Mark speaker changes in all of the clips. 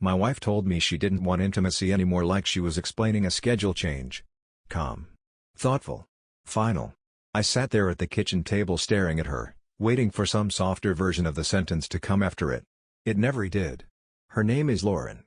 Speaker 1: My wife told me she didn't want intimacy anymore, like she was explaining a schedule change. Calm. Thoughtful. Final. I sat there at the kitchen table staring at her, waiting for some softer version of the sentence to come after it. It never did. Her name is Lauren.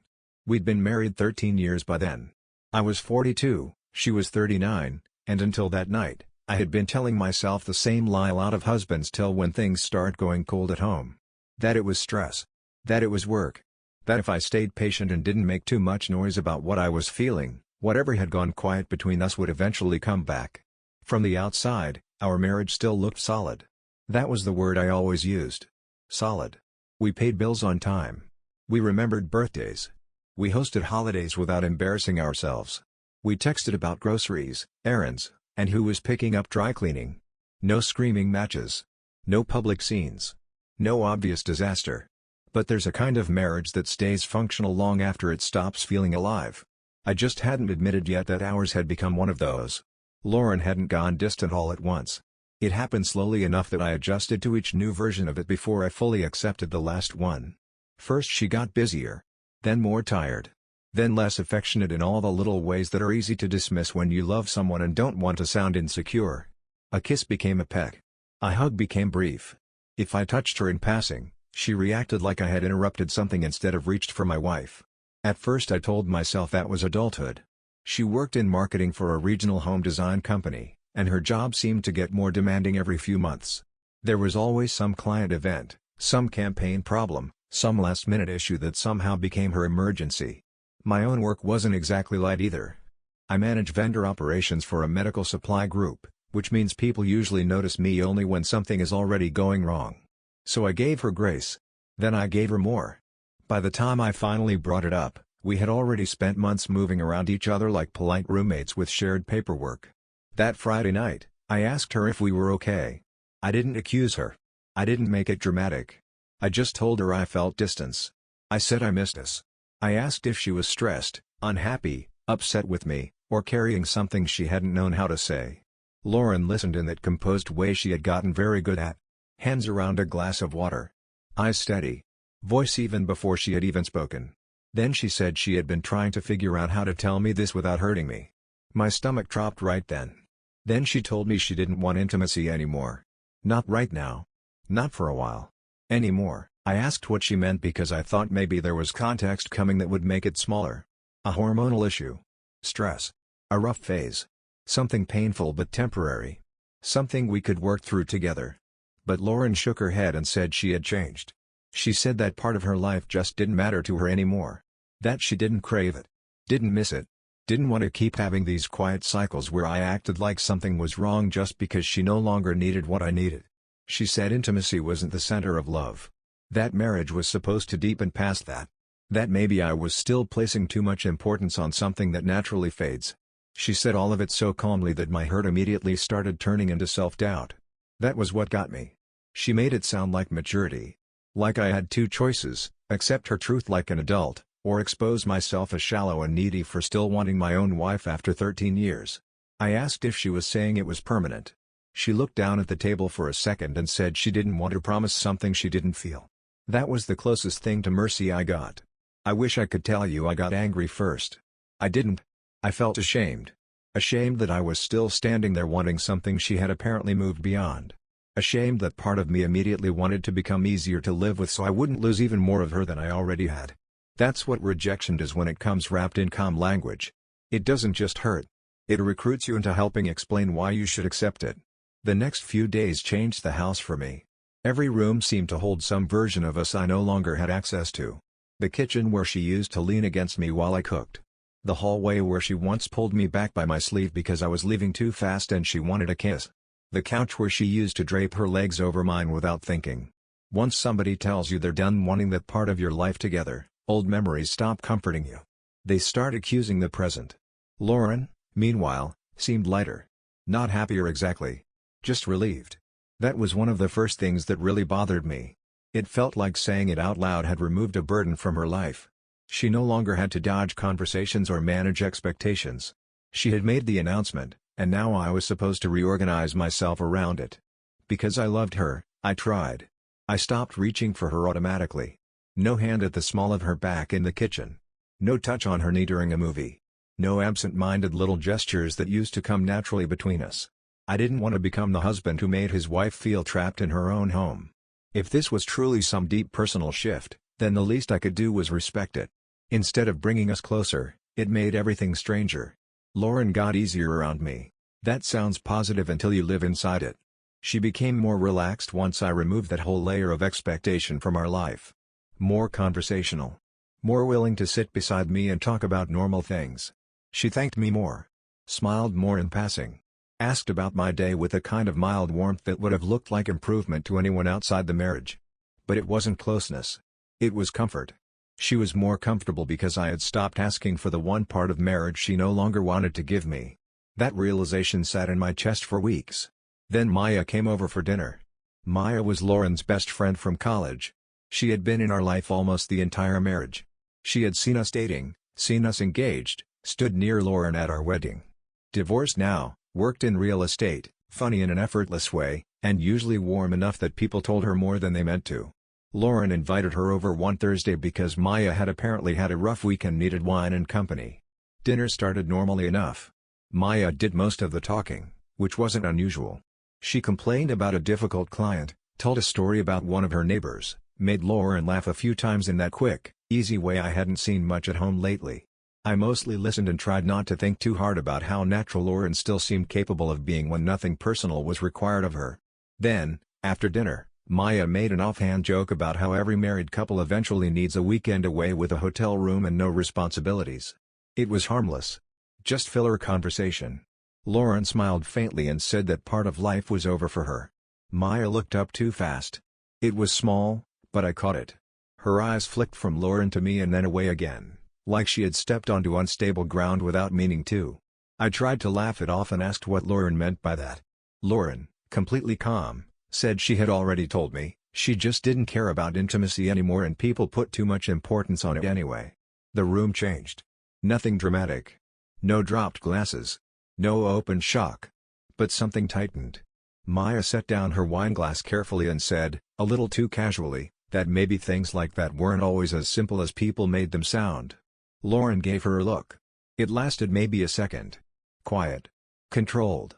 Speaker 1: We'd been married 13 years by then. I was 42, she was 39, and until that night, I had been telling myself the same lie a lot of husbands tell when things start going cold at home. That it was stress. That it was work. That if I stayed patient and didn't make too much noise about what I was feeling, whatever had gone quiet between us would eventually come back. From the outside, our marriage still looked solid. That was the word I always used. Solid. We paid bills on time. We remembered birthdays. We hosted holidays without embarrassing ourselves. We texted about groceries, errands, and who was picking up dry cleaning. No screaming matches. No public scenes. No obvious disaster. But there's a kind of marriage that stays functional long after it stops feeling alive. I just hadn't admitted yet that ours had become one of those. Lauren hadn't gone distant all at once. It happened slowly enough that I adjusted to each new version of it before I fully accepted the last one. First she got busier. Then more tired. Then less affectionate in all the little ways that are easy to dismiss when you love someone and don't want to sound insecure. A kiss became a peck. A hug became brief. If I touched her in passing, she reacted like I had interrupted something instead of reached for my wife. At first I told myself that was adulthood. She worked in marketing for a regional home design company, and her job seemed to get more demanding every few months. There was always some client event, some campaign problem, some last-minute issue that somehow became her emergency. My own work wasn't exactly light either. I manage vendor operations for a medical supply group, which means people usually notice me only when something is already going wrong. So I gave her grace. Then I gave her more. By the time I finally brought it up, we had already spent months moving around each other like polite roommates with shared paperwork. That Friday night, I asked her if we were okay. I didn't accuse her. I didn't make it dramatic. I just told her I felt distance. I said I missed us. I asked if she was stressed, unhappy, upset with me, or carrying something she hadn't known how to say. Lauren listened in that composed way she had gotten very good at. Hands around a glass of water. Eyes steady. Voice even before she had even spoken. Then she said she had been trying to figure out how to tell me this without hurting me. My stomach dropped right then. Then she told me she didn't want intimacy anymore. Not right now. Not for a while. Anymore. I asked what she meant because I thought maybe there was context coming that would make it smaller. A hormonal issue. Stress. A rough phase. Something painful but temporary. Something we could work through together. But Lauren shook her head and said she had changed. She said that part of her life just didn't matter to her anymore. That she didn't crave it. Didn't miss it. Didn't want to keep having these quiet cycles where I acted like something was wrong just because she no longer needed what I needed. She said intimacy wasn't the center of love. That marriage was supposed to deepen past that. That maybe I was still placing too much importance on something that naturally fades. She said all of it so calmly that my hurt immediately started turning into self-doubt. That was what got me. She made it sound like maturity. Like I had two choices, accept her truth like an adult, or expose myself as shallow and needy for still wanting my own wife after 13 years. I asked if she was saying it was permanent. She looked down at the table for a second and said she didn't want to promise something she didn't feel. That was the closest thing to mercy I got. I wish I could tell you I got angry first. I didn't. I felt ashamed. Ashamed that I was still standing there wanting something she had apparently moved beyond. Ashamed that part of me immediately wanted to become easier to live with so I wouldn't lose even more of her than I already had. That's what rejection does when it comes wrapped in calm language. It doesn't just hurt. It recruits you into helping explain why you should accept it. The next few days changed the house for me. Every room seemed to hold some version of us I no longer had access to. The kitchen where she used to lean against me while I cooked. The hallway where she once pulled me back by my sleeve because I was leaving too fast and she wanted a kiss. The couch where she used to drape her legs over mine without thinking. Once somebody tells you they're done wanting that part of your life together, old memories stop comforting you. They start accusing the present. Lauren, meanwhile, seemed lighter. Not happier exactly. Just relieved. That was one of the first things that really bothered me. It felt like saying it out loud had removed a burden from her life. She no longer had to dodge conversations or manage expectations. She had made the announcement, and now I was supposed to reorganize myself around it. Because I loved her, I tried. I stopped reaching for her automatically. No hand at the small of her back in the kitchen. No touch on her knee during a movie. No absent-minded little gestures that used to come naturally between us. I didn't want to become the husband who made his wife feel trapped in her own home. If this was truly some deep personal shift, then the least I could do was respect it. Instead of bringing us closer, it made everything stranger. Lauren got easier around me. That sounds positive until you live inside it. She became more relaxed once I removed that whole layer of expectation from our life. More conversational. More willing to sit beside me and talk about normal things. She thanked me more. Smiled more in passing. Asked about my day with a kind of mild warmth that would have looked like improvement to anyone outside the marriage. But it wasn't closeness. It was comfort. She was more comfortable because I had stopped asking for the one part of marriage she no longer wanted to give me. That realization sat in my chest for weeks. Then Maya came over for dinner. Maya was Lauren's best friend from college. She had been in our life almost the entire marriage. She had seen us dating, seen us engaged, stood near Lauren at our wedding. Divorced now, worked in real estate, funny in an effortless way, and usually warm enough that people told her more than they meant to. Lauren invited her over one Thursday because Maya had apparently had a rough week and needed wine and company. Dinner started normally enough. Maya did most of the talking, which wasn't unusual. She complained about a difficult client, told a story about one of her neighbors, made Lauren laugh a few times in that quick, easy way I hadn't seen much at home lately. I mostly listened and tried not to think too hard about how natural Lauren still seemed capable of being when nothing personal was required of her. Then, after dinner, Maya made an offhand joke about how every married couple eventually needs a weekend away with a hotel room and no responsibilities. It was harmless. Just filler conversation. Lauren smiled faintly and said that part of life was over for her. Maya looked up too fast. It was small, but I caught it. Her eyes flicked from Lauren to me and then away again, like she had stepped onto unstable ground without meaning to. I tried to laugh it off and asked what Lauren meant by that. Lauren, completely calm, said she had already told me, she just didn't care about intimacy anymore and people put too much importance on it anyway. The room changed. Nothing dramatic. No dropped glasses. No open shock. But something tightened. Maya set down her wineglass carefully and said, a little too casually, that maybe things like that weren't always as simple as people made them sound. Lauren gave her a look. It lasted maybe a second. Quiet. Controlled.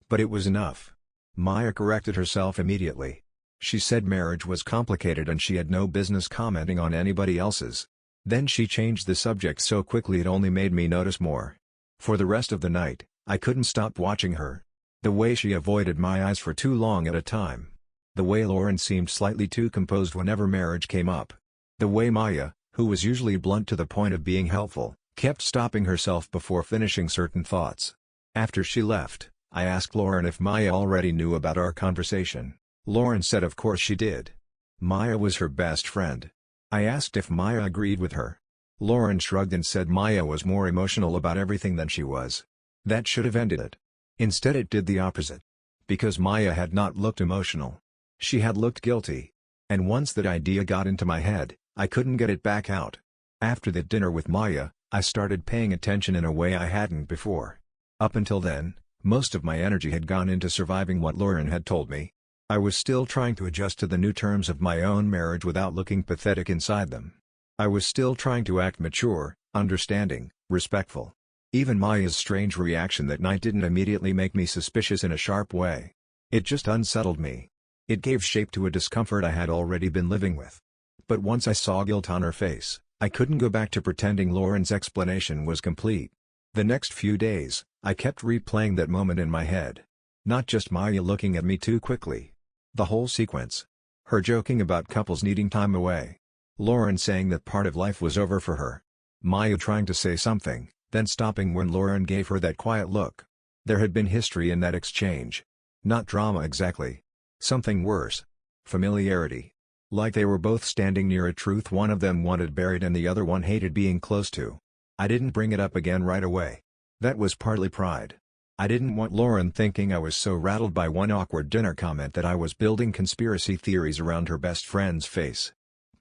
Speaker 1: But it was enough. Maya corrected herself immediately. She said marriage was complicated and she had no business commenting on anybody else's. Then she changed the subject so quickly it only made me notice more. For the rest of the night, I couldn't stop watching her. The way she avoided my eyes for too long at a time. The way Lauren seemed slightly too composed whenever marriage came up. The way Maya, who was usually blunt to the point of being helpful, kept stopping herself before finishing certain thoughts. After she left, I asked Lauren if Maya already knew about our conversation. Lauren said of course she did. Maya was her best friend. I asked if Maya agreed with her. Lauren shrugged and said Maya was more emotional about everything than she was. That should have ended it. Instead it did the opposite. Because Maya had not looked emotional. She had looked guilty. And once that idea got into my head, I couldn't get it back out. After that dinner with Maya, I started paying attention in a way I hadn't before. Up until then, most of my energy had gone into surviving what Lauren had told me. I was still trying to adjust to the new terms of my own marriage without looking pathetic inside them. I was still trying to act mature, understanding, respectful. Even Maya's strange reaction that night didn't immediately make me suspicious in a sharp way. It just unsettled me. It gave shape to a discomfort I had already been living with. But once I saw guilt on her face, I couldn't go back to pretending Lauren's explanation was complete. The next few days, I kept replaying that moment in my head. Not just Maya looking at me too quickly. The whole sequence. Her joking about couples needing time away. Lauren saying that part of life was over for her. Maya trying to say something, then stopping when Lauren gave her that quiet look. There had been history in that exchange. Not drama exactly. Something worse. Familiarity. Like they were both standing near a truth one of them wanted buried and the other one hated being close to. I didn't bring it up again right away. That was partly pride. I didn't want Lauren thinking I was so rattled by one awkward dinner comment that I was building conspiracy theories around her best friend's face.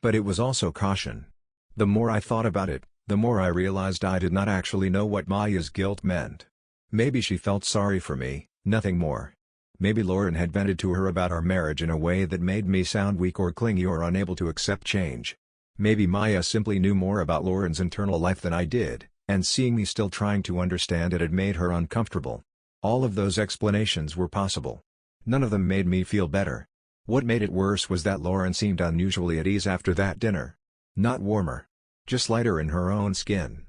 Speaker 1: But it was also caution. The more I thought about it, the more I realized I did not actually know what Maya's guilt meant. Maybe she felt sorry for me, nothing more. Maybe Lauren had vented to her about our marriage in a way that made me sound weak or clingy or unable to accept change. Maybe Maya simply knew more about Lauren's internal life than I did, and seeing me still trying to understand it had made her uncomfortable. All of those explanations were possible. None of them made me feel better. What made it worse was that Lauren seemed unusually at ease after that dinner. Not warmer. Just lighter in her own skin.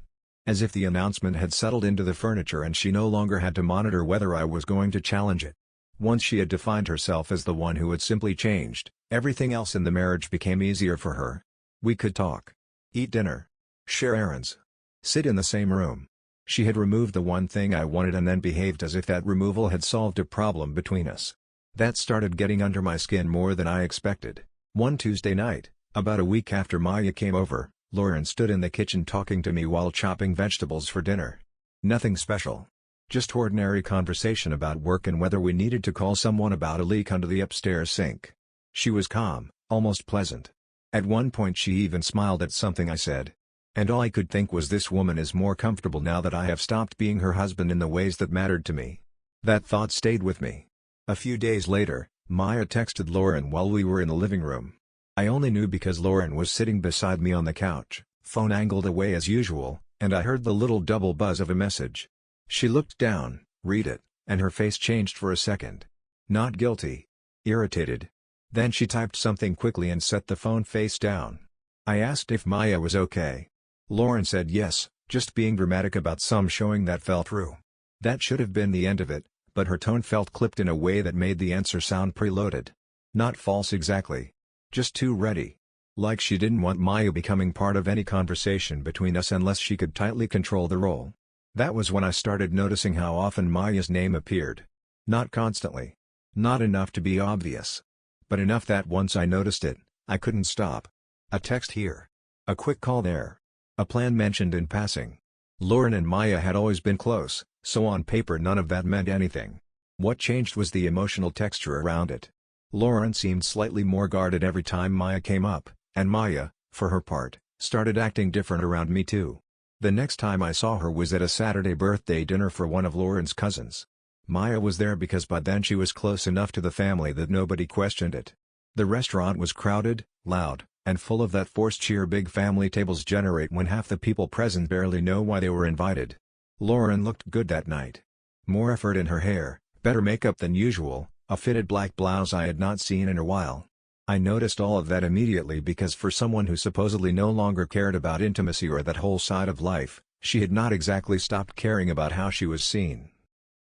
Speaker 1: As if the announcement had settled into the furniture and she no longer had to monitor whether I was going to challenge it. Once she had defined herself as the one who had simply changed, everything else in the marriage became easier for her. We could talk. Eat dinner. Share errands. Sit in the same room. She had removed the one thing I wanted and then behaved as if that removal had solved a problem between us. That started getting under my skin more than I expected. One Tuesday night, about a week after Maya came over, Lauren stood in the kitchen talking to me while chopping vegetables for dinner. Nothing special. Just ordinary conversation about work and whether we needed to call someone about a leak under the upstairs sink. She was calm, almost pleasant. At one point she even smiled at something I said. And all I could think was, this woman is more comfortable now that I have stopped being her husband in the ways that mattered to me. That thought stayed with me. A few days later, Maya texted Lauren while we were in the living room. I only knew because Lauren was sitting beside me on the couch, phone angled away as usual, and I heard the little double buzz of a message. She looked down, read it, and her face changed for a second. Not guilty. Irritated. Then she typed something quickly and set the phone face down. I asked if Maya was okay. Lauren said yes, just being dramatic about some showing that fell through. That should have been the end of it, but her tone felt clipped in a way that made the answer sound preloaded. Not false exactly. Just too ready. Like she didn't want Maya becoming part of any conversation between us unless she could tightly control the role. That was when I started noticing how often Maya's name appeared. Not constantly. Not enough to be obvious. But enough that once I noticed it, I couldn't stop. A text here. A quick call there. A plan mentioned in passing. Lauren and Maya had always been close, so on paper none of that meant anything. What changed was the emotional texture around it. Lauren seemed slightly more guarded every time Maya came up, and Maya, for her part, started acting different around me too. The next time I saw her was at a Saturday birthday dinner for one of Lauren's cousins. Maya was there because by then she was close enough to the family that nobody questioned it. The restaurant was crowded, loud, and full of that forced cheer big family tables generate when half the people present barely know why they were invited. Lauren looked good that night. More effort in her hair, better makeup than usual, a fitted black blouse I had not seen in a while. I noticed all of that immediately because for someone who supposedly no longer cared about intimacy or that whole side of life, she had not exactly stopped caring about how she was seen.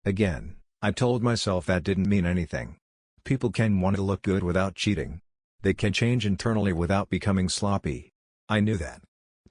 Speaker 1: Again, I told myself that didn't mean anything. People can want to look good without cheating. They can change internally without becoming sloppy. I knew that.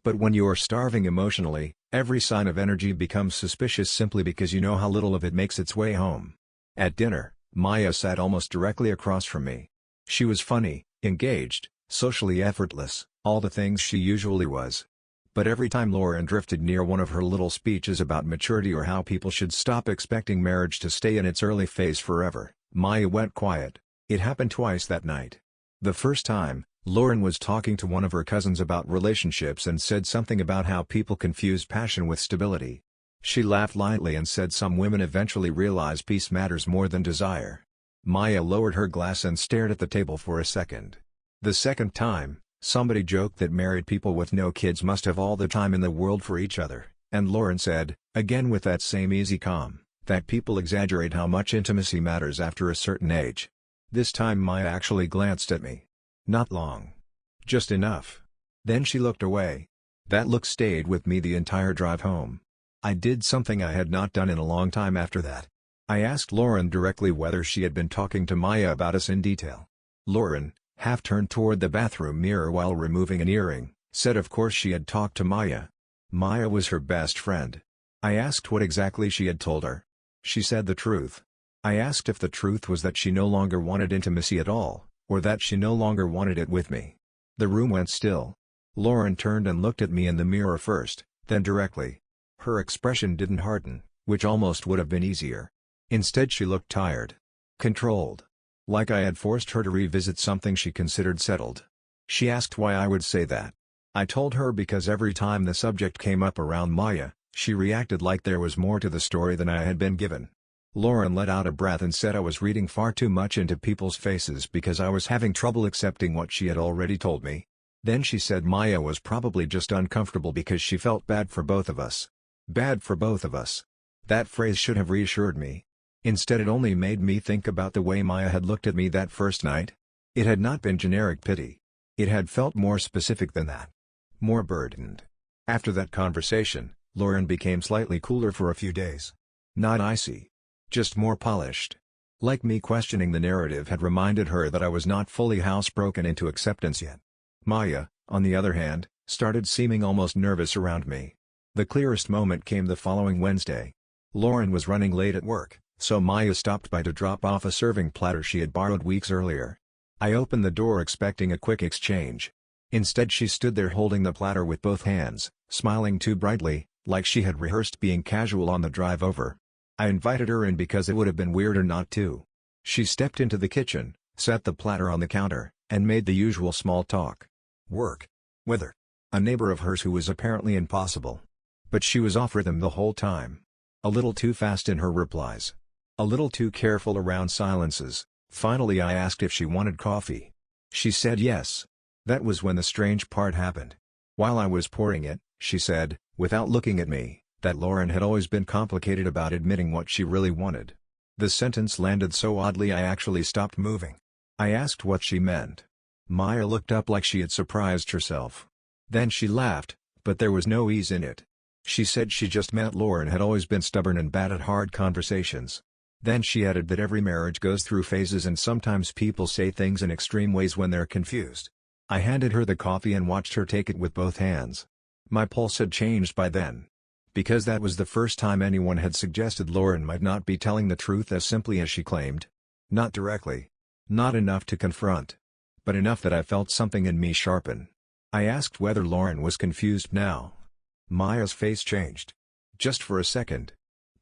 Speaker 1: But when you're starving emotionally, every sign of energy becomes suspicious simply because you know how little of it makes its way home. At dinner, Maya sat almost directly across from me. She was funny, engaged, socially effortless, all the things she usually was. But every time Lauren drifted near one of her little speeches about maturity or how people should stop expecting marriage to stay in its early phase forever, Maya went quiet. It happened twice that night. The first time, Lauren was talking to one of her cousins about relationships and said something about how people confuse passion with stability. She laughed lightly and said some women eventually realize peace matters more than desire. Maya lowered her glass and stared at the table for a second. The second time, somebody joked that married people with no kids must have all the time in the world for each other, and Lauren said, again with that same easy calm, that people exaggerate how much intimacy matters after a certain age. This time Maya actually glanced at me. Not long. Just enough. Then she looked away. That look stayed with me the entire drive home. I did something I had not done in a long time after that. I asked Lauren directly whether she had been talking to Maya about us in detail. Lauren, half turned toward the bathroom mirror while removing an earring, said of course she had talked to Maya. Maya was her best friend. I asked what exactly she had told her. She said the truth. I asked if the truth was that she no longer wanted intimacy at all, or that she no longer wanted it with me. The room went still. Lauren turned and looked at me in the mirror first, then directly. Her expression didn't harden, which almost would have been easier. Instead she looked tired. Controlled. Like I had forced her to revisit something she considered settled. She asked why I would say that. I told her because every time the subject came up around Maya, she reacted like there was more to the story than I had been given. Lauren let out a breath and said I was reading far too much into people's faces because I was having trouble accepting what she had already told me. Then she said Maya was probably just uncomfortable because she felt bad for both of us. Bad for both of us. That phrase should have reassured me. Instead it only made me think about the way Maya had looked at me that first night. It had not been generic pity. It had felt more specific than that. More burdened. After that conversation, Lauren became slightly cooler for a few days. Not icy. Just more polished. Like me questioning the narrative had reminded her that I was not fully housebroken into acceptance yet. Maya, on the other hand, started seeming almost nervous around me. The clearest moment came the following Wednesday. Lauren was running late at work, so Maya stopped by to drop off a serving platter she had borrowed weeks earlier. I opened the door expecting a quick exchange. Instead she stood there holding the platter with both hands, smiling too brightly, like she had rehearsed being casual on the drive over. I invited her in because it would have been weirder not to. She stepped into the kitchen, set the platter on the counter, and made the usual small talk. Work. Weather. A neighbor of hers who was apparently impossible. But she was off rhythm the whole time. A little too fast in her replies. A little too careful around silences. Finally I asked if she wanted coffee. She said yes. That was when the strange part happened. While I was pouring it, she said, without looking at me, that Lauren had always been complicated about admitting what she really wanted. The sentence landed so oddly I actually stopped moving. I asked what she meant. Maya looked up like she had surprised herself. Then she laughed, but there was no ease in it. She said she just meant Lauren had always been stubborn and bad at hard conversations. Then she added that every marriage goes through phases and sometimes people say things in extreme ways when they're confused. I handed her the coffee and watched her take it with both hands. My pulse had changed by then. Because that was the first time anyone had suggested Lauren might not be telling the truth as simply as she claimed. Not directly. Not enough to confront. But enough that I felt something in me sharpen. I asked whether Lauren was confused now. Maya's face changed. Just for a second.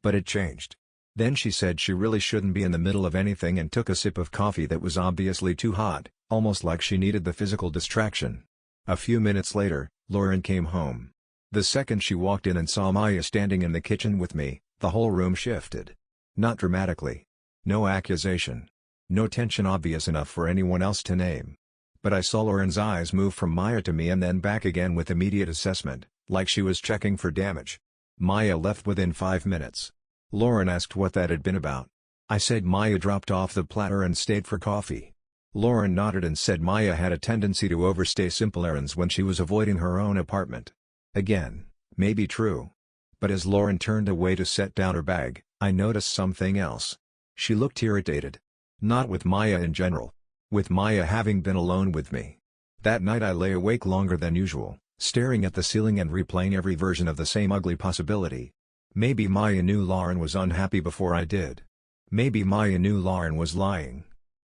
Speaker 1: But it changed. Then she said she really shouldn't be in the middle of anything and took a sip of coffee that was obviously too hot, almost like she needed the physical distraction. A few minutes later, Lauren came home. The second she walked in and saw Maya standing in the kitchen with me, the whole room shifted. Not dramatically. No accusation. No tension obvious enough for anyone else to name. But I saw Lauren's eyes move from Maya to me and then back again with immediate assessment, like she was checking for damage. Maya left within 5 minutes. Lauren asked what that had been about. I said Maya dropped off the platter and stayed for coffee. Lauren nodded and said Maya had a tendency to overstay simple errands when she was avoiding her own apartment. Again, maybe true. But as Lauren turned away to set down her bag, I noticed something else. She looked irritated. Not with Maya in general. With Maya having been alone with me. That night I lay awake longer than usual, staring at the ceiling and replaying every version of the same ugly possibility. Maybe Maya knew Lauren was unhappy before I did. Maybe Maya knew Lauren was lying.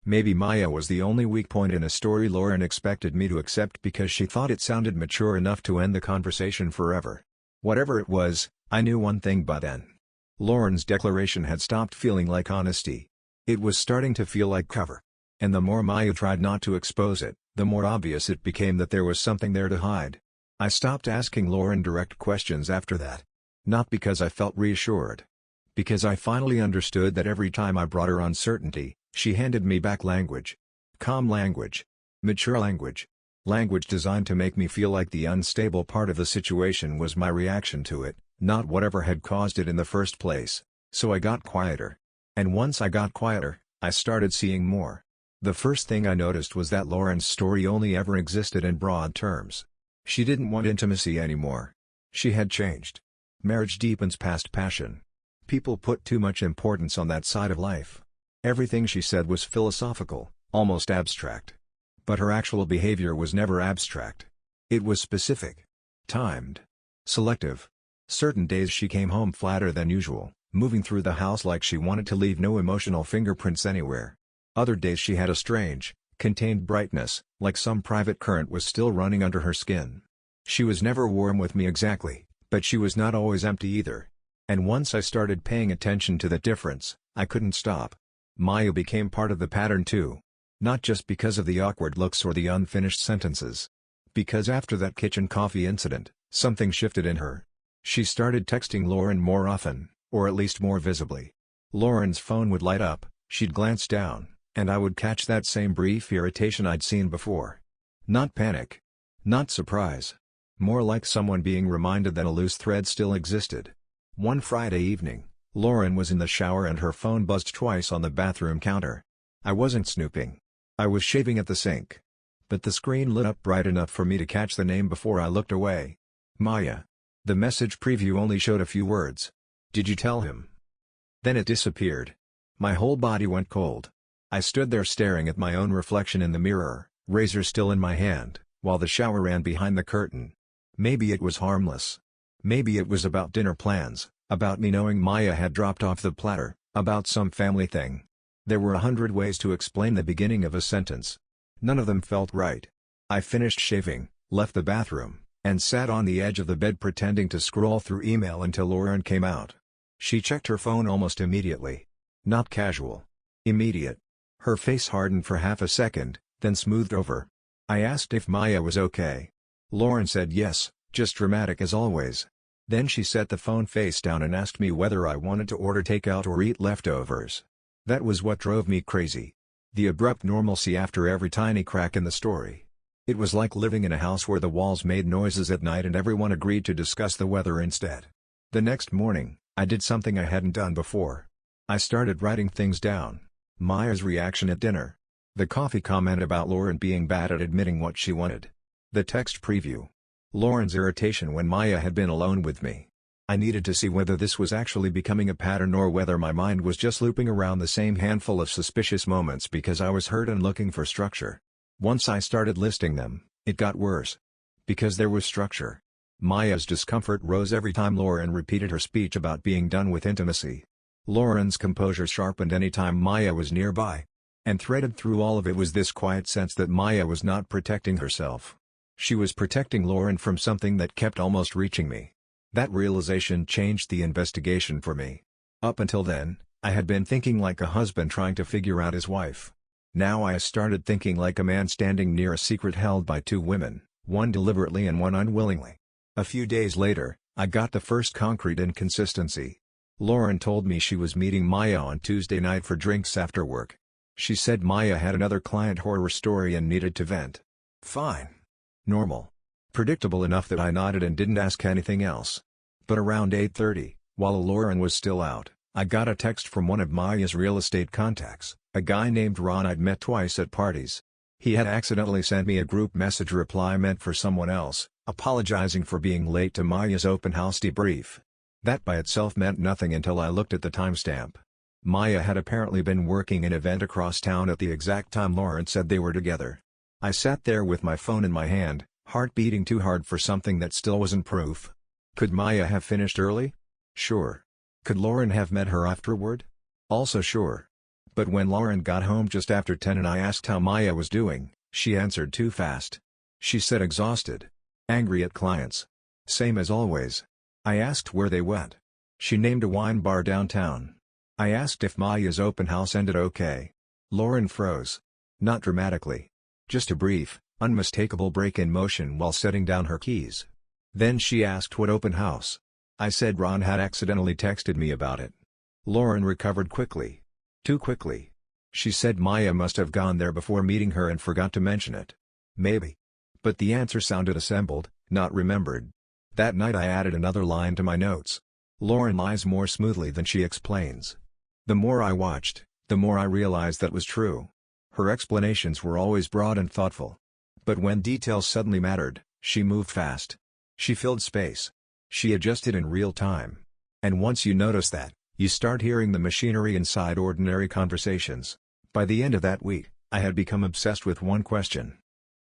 Speaker 1: Maybe Maya was the only weak point in a story Lauren expected me to accept because she thought it sounded mature enough to end the conversation forever. Whatever it was, I knew one thing by then. Lauren's declaration had stopped feeling like honesty. It was starting to feel like cover. And the more Maya tried not to expose it, the more obvious it became that there was something there to hide. I stopped asking Lauren direct questions after that. Not because I felt reassured. Because I finally understood that every time I brought her uncertainty, she handed me back language. Calm language. Mature language. Language designed to make me feel like the unstable part of the situation was my reaction to it, not whatever had caused it in the first place. So I got quieter. And once I got quieter, I started seeing more. The first thing I noticed was that Lauren's story only ever existed in broad terms. She didn't want intimacy anymore. She had changed. Marriage deepens past passion. People put too much importance on that side of life. Everything she said was philosophical, almost abstract. But her actual behavior was never abstract. It was specific. Timed. Selective. Certain days she came home flatter than usual, moving through the house like she wanted to leave no emotional fingerprints anywhere. Other days she had a strange, contained brightness, like some private current was still running under her skin. She was never warm with me exactly, but she was not always empty either. And once I started paying attention to that difference, I couldn't stop. Maya became part of the pattern too. Not just because of the awkward looks or the unfinished sentences. Because after that kitchen coffee incident, something shifted in her. She started texting Lauren more often, or at least more visibly. Lauren's phone would light up, she'd glance down, and I would catch that same brief irritation I'd seen before. Not panic. Not surprise. More like someone being reminded that a loose thread still existed. One Friday evening, Lauren was in the shower and her phone buzzed twice on the bathroom counter. I wasn't snooping. I was shaving at the sink. But the screen lit up bright enough for me to catch the name before I looked away. Maya. The message preview only showed a few words. Did you tell him? Then it disappeared. My whole body went cold. I stood there staring at my own reflection in the mirror, razor still in my hand, while the shower ran behind the curtain. Maybe it was harmless. Maybe it was about dinner plans, about me knowing Maya had dropped off the platter, about some family thing. There were 100 ways to explain the beginning of a sentence. None of them felt right. I finished shaving, left the bathroom, and sat on the edge of the bed pretending to scroll through email until Lauren came out. She checked her phone almost immediately. Not casual. Immediate. Her face hardened for half a second, then smoothed over. I asked if Maya was okay. Lauren said yes, just dramatic as always. Then she set the phone face down and asked me whether I wanted to order takeout or eat leftovers. That was what drove me crazy. The abrupt normalcy after every tiny crack in the story. It was like living in a house where the walls made noises at night and everyone agreed to discuss the weather instead. The next morning, I did something I hadn't done before. I started writing things down. Maya's reaction at dinner. The coffee comment about Lauren being bad at admitting what she wanted. The text preview. Lauren's irritation when Maya had been alone with me. I needed to see whether this was actually becoming a pattern or whether my mind was just looping around the same handful of suspicious moments because I was hurt and looking for structure. Once I started listing them, it got worse. Because there was structure. Maya's discomfort rose every time Lauren repeated her speech about being done with intimacy. Lauren's composure sharpened any time Maya was nearby. And threaded through all of it was this quiet sense that Maya was not protecting herself. She was protecting Lauren from something that kept almost reaching me. That realization changed the investigation for me. Up until then, I had been thinking like a husband trying to figure out his wife. Now I started thinking like a man standing near a secret held by two women, one deliberately and one unwillingly. A few days later, I got the first concrete inconsistency. Lauren told me she was meeting Maya on Tuesday night for drinks after work. She said Maya had another client horror story and needed to vent. Fine. Normal. Predictable enough that I nodded and didn't ask anything else. But around 8:30, while Lauren was still out, I got a text from one of Maya's real estate contacts, a guy named Ron I'd met twice at parties. He had accidentally sent me a group message reply meant for someone else, apologizing for being late to Maya's open house debrief. That by itself meant nothing until I looked at the timestamp. Maya had apparently been working an event across town at the exact time Lauren said they were together. I sat there with my phone in my hand, heart beating too hard for something that still wasn't proof. Could Maya have finished early? Sure. Could Lauren have met her afterward? Also sure. But when Lauren got home just after 10 and I asked how Maya was doing, she answered too fast. She said exhausted. Angry at clients. Same as always. I asked where they went. She named a wine bar downtown. I asked if Maya's open house ended okay. Lauren froze. Not dramatically. Just a brief, unmistakable break in motion while setting down her keys. Then she asked what open house. I said Ron had accidentally texted me about it. Lauren recovered quickly. Too quickly. She said Maya must have gone there before meeting her and forgot to mention it. Maybe. But the answer sounded assembled, not remembered. That night I added another line to my notes. Lauren lies more smoothly than she explains. The more I watched, the more I realized that was true. Her explanations were always broad and thoughtful. But when details suddenly mattered, she moved fast. She filled space. She adjusted in real time. And once you notice that, you start hearing the machinery inside ordinary conversations. By the end of that week, I had become obsessed with one question.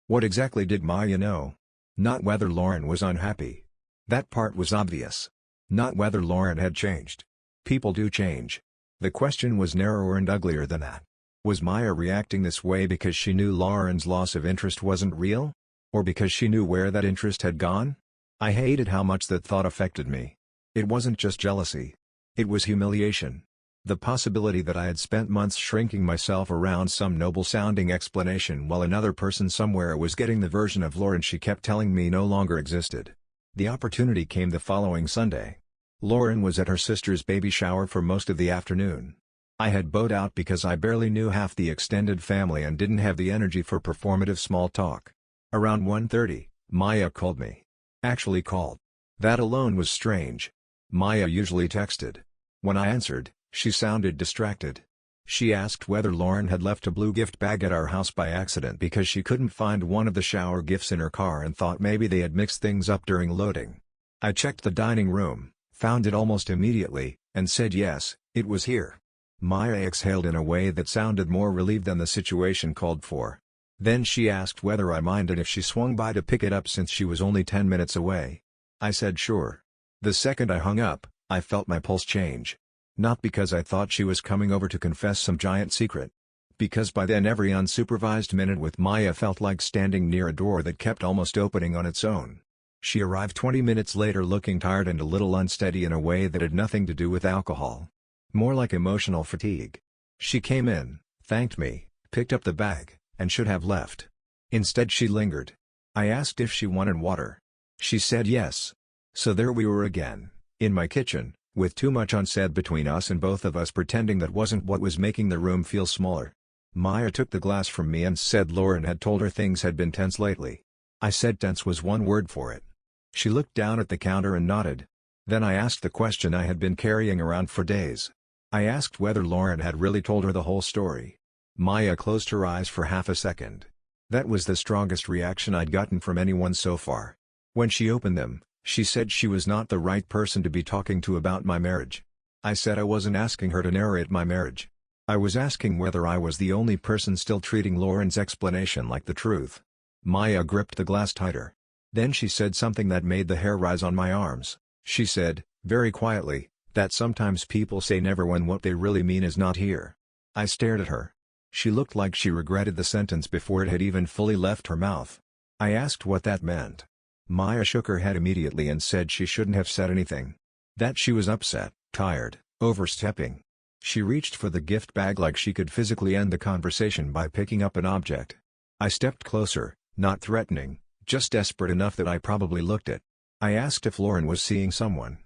Speaker 1: What exactly did Maya know? Not whether Lauren was unhappy. That part was obvious. Not whether Lauren had changed. People do change. The question was narrower and uglier than that. Was Maya reacting this way because she knew Lauren's loss of interest wasn't real? Or because she knew where that interest had gone? I hated how much that thought affected me. It wasn't just jealousy. It was humiliation. The possibility that I had spent months shrinking myself around some noble-sounding explanation while another person somewhere was getting the version of Lauren she kept telling me no longer existed. The opportunity came the following Sunday. Lauren was at her sister's baby shower for most of the afternoon. I had bowed out because I barely knew half the extended family and didn't have the energy for performative small talk. Around 1:30, Maya called me. Actually called. That alone was strange. Maya usually texted. When I answered, she sounded distracted. She asked whether Lauren had left a blue gift bag at our house by accident because she couldn't find one of the shower gifts in her car and thought maybe they had mixed things up during loading. I checked the dining room, found it almost immediately, and said yes, it was here. Maya exhaled in a way that sounded more relieved than the situation called for. Then she asked whether I minded if she swung by to pick it up since she was only 10 minutes away. I said sure. The second I hung up, I felt my pulse change. Not because I thought she was coming over to confess some giant secret. Because by then every unsupervised minute with Maya felt like standing near a door that kept almost opening on its own. She arrived 20 minutes later looking tired and a little unsteady in a way that had nothing to do with alcohol. More like emotional fatigue. She came in, thanked me, picked up the bag, and should have left. Instead she lingered. I asked if she wanted water. She said yes. So there we were again, in my kitchen, with too much unsaid between us and both of us pretending that wasn't what was making the room feel smaller. Maya took the glass from me and said Lauren had told her things had been tense lately. I said tense was one word for it. She looked down at the counter and nodded. Then I asked the question I had been carrying around for days. I asked whether Lauren had really told her the whole story. Maya closed her eyes for half a second. That was the strongest reaction I'd gotten from anyone so far. When she opened them, she said she was not the right person to be talking to about my marriage. I said I wasn't asking her to narrate my marriage. I was asking whether I was the only person still treating Lauren's explanation like the truth. Maya gripped the glass tighter. Then she said something that made the hair rise on my arms. She said, very quietly, that sometimes people say never when what they really mean is not here. I stared at her. She looked like she regretted the sentence before it had even fully left her mouth. I asked what that meant. Maya shook her head immediately and said she shouldn't have said anything. That she was upset, tired, overstepping. She reached for the gift bag like she could physically end the conversation by picking up an object. I stepped closer, not threatening, just desperate enough that I probably looked it. I asked if Lauren was seeing someone.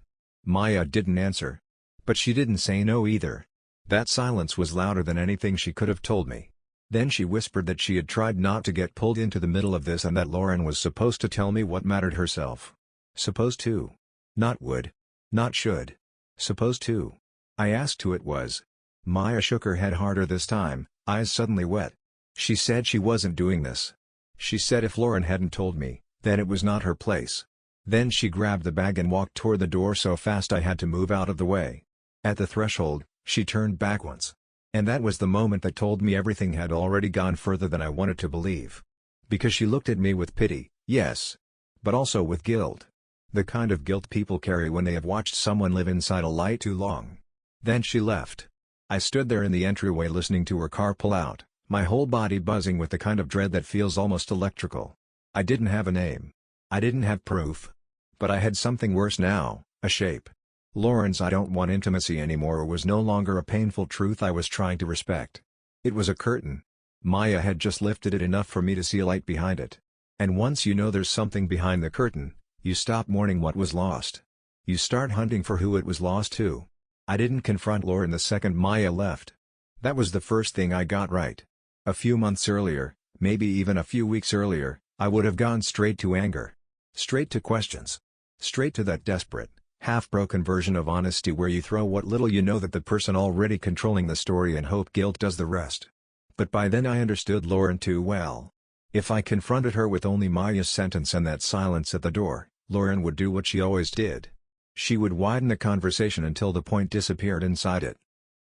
Speaker 1: Maya didn't answer. But she didn't say no either. That silence was louder than anything she could have told me. Then she whispered that she had tried not to get pulled into the middle of this and that Lauren was supposed to tell me what mattered herself. Supposed to. Not would. Not should. Supposed to. I asked who it was. Maya shook her head harder this time, eyes suddenly wet. She said she wasn't doing this. She said if Lauren hadn't told me, then it was not her place. Then she grabbed the bag and walked toward the door so fast I had to move out of the way. At the threshold, she turned back once. And that was the moment that told me everything had already gone further than I wanted to believe. Because she looked at me with pity, yes. But also with guilt. The kind of guilt people carry when they have watched someone live inside a lie too long. Then she left. I stood there in the entryway listening to her car pull out, my whole body buzzing with the kind of dread that feels almost electrical. I didn't have a name. I didn't have proof. But I had something worse now, a shape. Lauren's "I don't want intimacy anymore" was no longer a painful truth I was trying to respect. It was a curtain. Maya had just lifted it enough for me to see a light behind it. And once you know there's something behind the curtain, you stop mourning what was lost. You start hunting for who it was lost to. I didn't confront Lauren the second Maya left. That was the first thing I got right. A few months earlier, maybe even a few weeks earlier, I would have gone straight to anger. Straight to questions. Straight to that desperate, half-broken version of honesty where you throw what little you know at the person already controlling the story and hope guilt does the rest. But by then I understood Lauren too well. If I confronted her with only Maya's sentence and that silence at the door, Lauren would do what she always did. She would widen the conversation until the point disappeared inside it.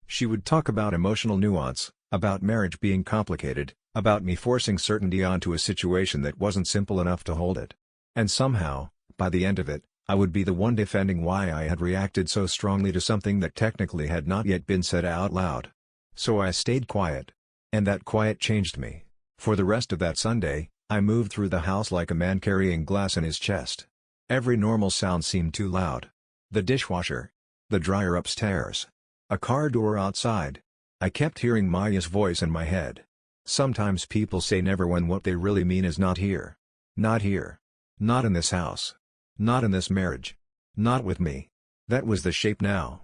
Speaker 1: She would talk about emotional nuance, about marriage being complicated, about me forcing certainty onto a situation that wasn't simple enough to hold it. And somehow, by the end of it, I would be the one defending why I had reacted so strongly to something that technically had not yet been said out loud. So I stayed quiet. And that quiet changed me. For the rest of that Sunday, I moved through the house like a man carrying glass in his chest. Every normal sound seemed too loud. The dishwasher. The dryer upstairs. A car door outside. I kept hearing Maya's voice in my head. Sometimes people say never when what they really mean is not here. Not here. Not in this house. Not in this marriage. Not with me. That was the shape now.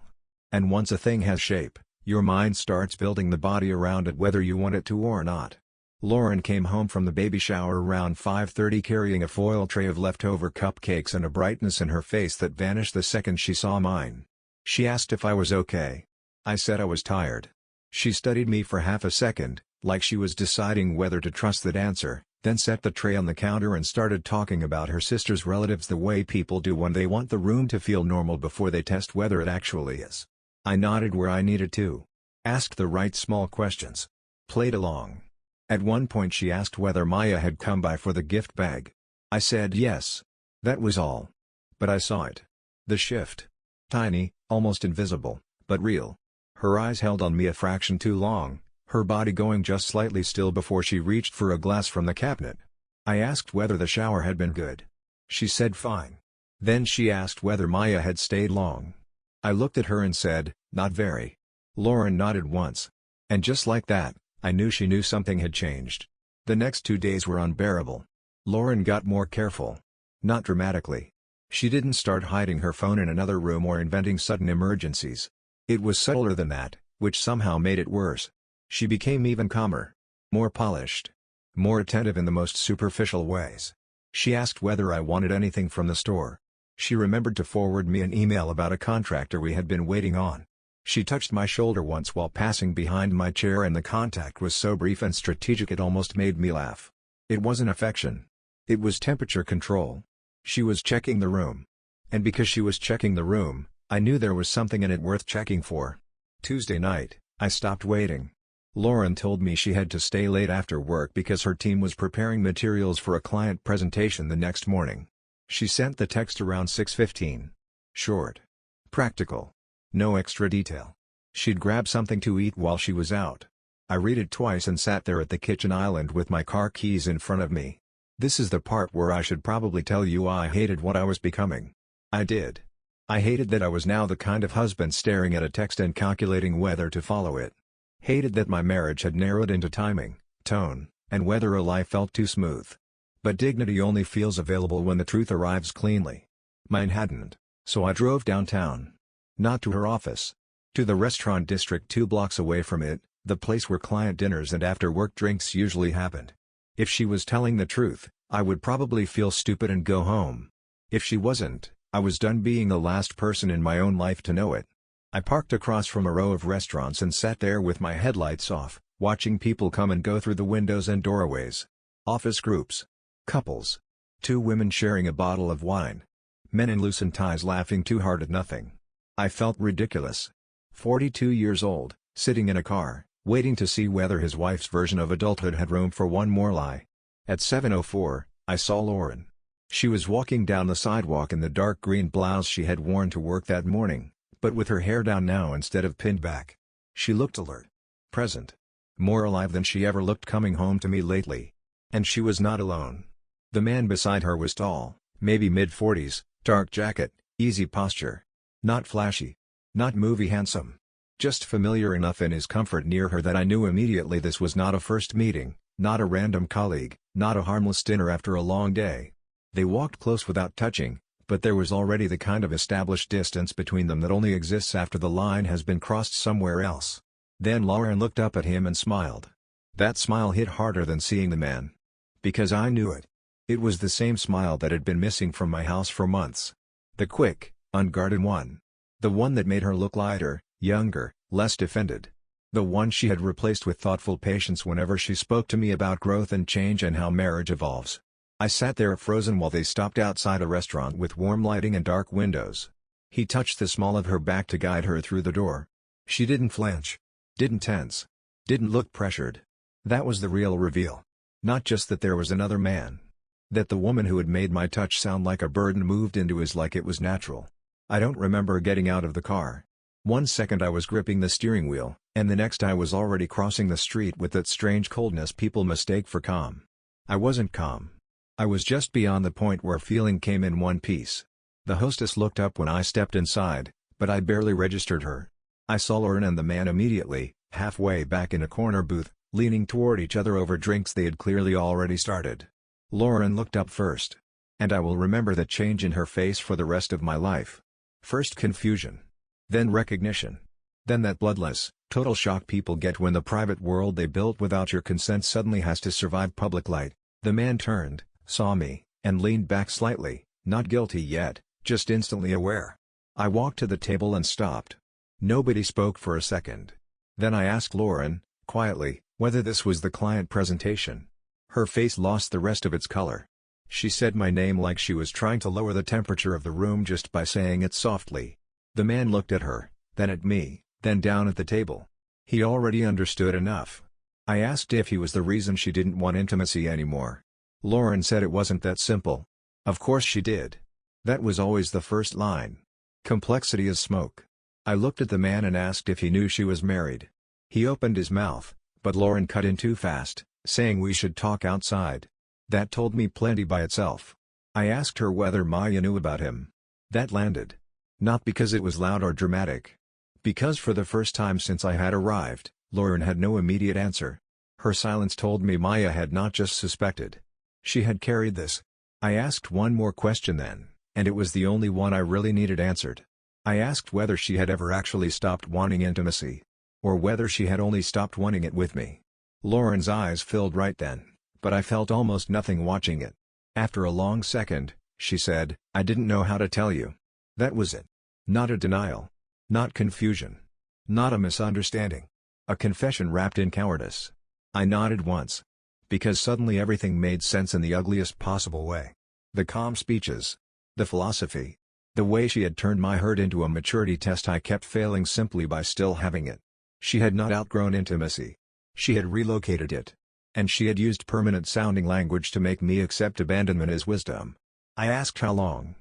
Speaker 1: And once a thing has shape, your mind starts building the body around it whether you want it to or not. Lauren came home from the baby shower around 5:30 carrying a foil tray of leftover cupcakes and a brightness in her face that vanished the second she saw mine. She asked if I was okay. I said I was tired. She studied me for half a second, like she was deciding whether to trust that answer, then set the tray on the counter and started talking about her sister's relatives the way people do when they want the room to feel normal before they test whether it actually is. I nodded where I needed to. Asked the right small questions. Played along. At one point she asked whether Maya had come by for the gift bag. I said yes. That was all. But I saw it. The shift. Tiny, almost invisible, but real. Her eyes held on me a fraction too long, her body going just slightly still before she reached for a glass from the cabinet. I asked whether the shower had been good. She said fine. Then she asked whether Maya had stayed long. I looked at her and said, not very. Lauren nodded once. And just like that, I knew she knew something had changed. The next 2 days were unbearable. Lauren got more careful. Not dramatically. She didn't start hiding her phone in another room or inventing sudden emergencies. It was subtler than that, which somehow made it worse. She became even calmer. More polished. More attentive in the most superficial ways. She asked whether I wanted anything from the store. She remembered to forward me an email about a contractor we had been waiting on. She touched my shoulder once while passing behind my chair and the contact was so brief and strategic it almost made me laugh. It wasn't affection. It was temperature control. She was checking the room. And because she was checking the room, I knew there was something in it worth checking for. Tuesday night, I stopped waiting. Lauren told me she had to stay late after work because her team was preparing materials for a client presentation the next morning. She sent the text around 6:15. Short. Practical. No extra detail. She'd grab something to eat while she was out. I read it twice and sat there at the kitchen island with my car keys in front of me. This is the part where I should probably tell you I hated what I was becoming. I did. I hated that I was now the kind of husband staring at a text and calculating whether to follow it. Hated that my marriage had narrowed into timing, tone, and whether a lie felt too smooth. But dignity only feels available when the truth arrives cleanly. Mine hadn't, so I drove downtown. Not to her office. To the restaurant district 2 blocks away from it, the place where client dinners and after-work drinks usually happened. If she was telling the truth, I would probably feel stupid and go home. If she wasn't, I was done being the last person in my own life to know it. I parked across from a row of restaurants and sat there with my headlights off, watching people come and go through the windows and doorways. Office groups. Couples. 2 women sharing a bottle of wine. Men in loosened ties laughing too hard at nothing. I felt ridiculous. 42 years old, sitting in a car, waiting to see whether his wife's version of adulthood had room for one more lie. At 7:04, I saw Lauren. She was walking down the sidewalk in the dark green blouse she had worn to work that morning, but with her hair down now instead of pinned back. She looked alert. Present. More alive than she ever looked coming home to me lately. And she was not alone. The man beside her was tall, maybe mid-40s, dark jacket, easy posture. Not flashy. Not movie handsome. Just familiar enough in his comfort near her that I knew immediately this was not a first meeting, not a random colleague, not a harmless dinner after a long day. They walked close without touching, but there was already the kind of established distance between them that only exists after the line has been crossed somewhere else. Then Lauren looked up at him and smiled. That smile hit harder than seeing the man. Because I knew it. It was the same smile that had been missing from my house for months. The quick, unguarded one. The one that made her look lighter, younger, less defended. The one she had replaced with thoughtful patience whenever she spoke to me about growth and change and how marriage evolves. I sat there frozen while they stopped outside a restaurant with warm lighting and dark windows. He touched the small of her back to guide her through the door. She didn't flinch. Didn't tense. Didn't look pressured. That was the real reveal. Not just that there was another man. That the woman who had made my touch sound like a burden moved into his like it was natural. I don't remember getting out of the car. One second I was gripping the steering wheel, and the next I was already crossing the street with that strange coldness people mistake for calm. I wasn't calm. I was just beyond the point where feeling came in one piece. The hostess looked up when I stepped inside, but I barely registered her. I saw Lauren and the man immediately, halfway back in a corner booth, leaning toward each other over drinks they had clearly already started. Lauren looked up first. And I will remember that change in her face for the rest of my life. First confusion. Then recognition. Then that bloodless, Total shock people get when the private world they built without your consent suddenly has to survive public light. The man turned, saw me, and leaned back slightly, not guilty yet, just instantly aware. I walked to the table and stopped. Nobody spoke for a second. Then I asked Lauren, quietly, whether this was the client presentation. Her face lost the rest of its color. She said my name like she was trying to lower the temperature of the room just by saying it softly. The man looked at her, then at me, then down at the table. He already understood enough. I asked if he was the reason she didn't want intimacy anymore. Lauren said it wasn't that simple. Of course she did. That was always the first line. Complexity is smoke. I looked at the man and asked if he knew she was married. He opened his mouth, but Lauren cut in too fast, saying we should talk outside. That told me plenty by itself. I asked her whether Maya knew about him. That landed. Not because it was loud or dramatic. Because for the first time since I had arrived, Lauren had no immediate answer. Her silence told me Maya had not just suspected. She had carried this. I asked one more question then, and it was the only one I really needed answered. I asked whether she had ever actually stopped wanting intimacy. Or whether she had only stopped wanting it with me. Lauren's eyes filled right then, but I felt almost nothing watching it. After a long second, she said, I didn't know how to tell you. That was it. Not a denial. Not confusion. Not a misunderstanding. A confession wrapped in cowardice. I nodded once. Because suddenly everything made sense in the ugliest possible way. The calm speeches. The philosophy. The way she had turned my hurt into a maturity test I kept failing simply by still having it. She had not outgrown intimacy. She had relocated it. And she had used permanent-sounding language to make me accept abandonment as wisdom. I asked how long.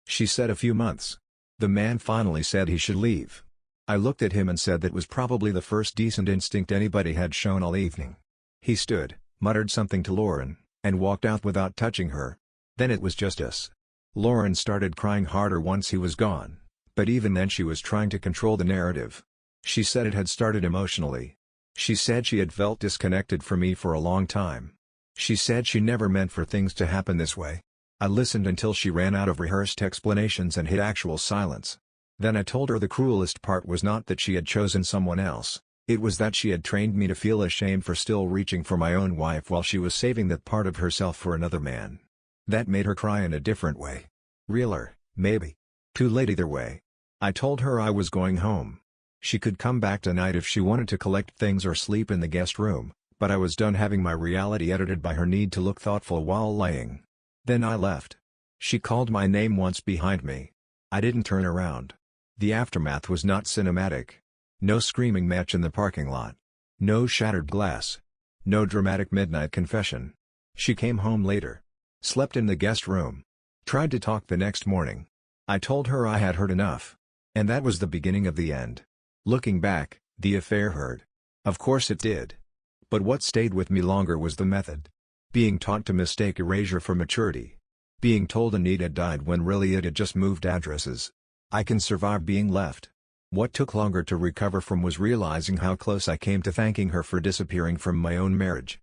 Speaker 1: She said a few months. The man finally said he should leave. I looked at him and said that was probably the first decent instinct anybody had shown all evening. He stood, muttered something to Lauren, and walked out without touching her. Then it was just us. Lauren started crying harder once he was gone, but even then she was trying to control the narrative. She said it had started emotionally. She said she had felt disconnected from me for a long time. She said she never meant for things to happen this way. I listened until she ran out of rehearsed explanations and hit actual silence. Then I told her the cruelest part was not that she had chosen someone else, it was that she had trained me to feel ashamed for still reaching for my own wife while she was saving that part of herself for another man. That made her cry in a different way. Realer, maybe. Too late either way. I told her I was going home. She could come back tonight if she wanted to collect things or sleep in the guest room, but I was done having my reality edited by her need to look thoughtful while laying. Then I left. She called my name once behind me. I didn't turn around. The aftermath was not cinematic. No screaming match in the parking lot. No shattered glass. No dramatic midnight confession. She came home later. Slept in the guest room. Tried to talk the next morning. I told her I had heard enough. And that was the beginning of the end. Looking back, the affair hurt. Of course it did. But what stayed with me longer was the method. Being taught to mistake erasure for maturity. Being told a need had died when really it had just moved addresses. I can survive being left. What took longer to recover from was realizing how close I came to thanking her for disappearing from my own marriage.